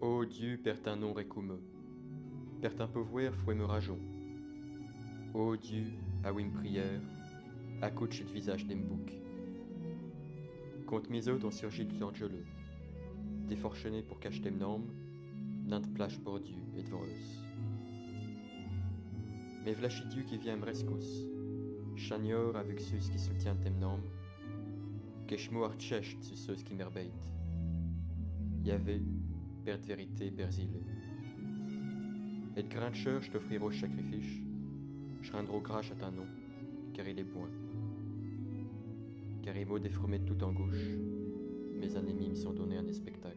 Ô Dieu, perd un nom récume, perd un pouvoir fouet me rajon. Ô Dieu, à wim prière, accouche le visage d'embouc. Contre mes autres on surgit du angelo, déforchené pour cacher dem nom, n'int plage pour Dieu et devant eux. Mais vlachi Dieu qui vient me rescousse, chagnor avec ceux qui soutient tem nom, que chmo archecht sur ceux qui m'erbeit. Yahvé, perd vérité berzile. Et grand cheur je t'offrirai au sacrifice, je rendrai grâce à ton nom, car il est bon. Car il m'a déformé tout en gauche, mes ennemis me sont donnés un spectacle.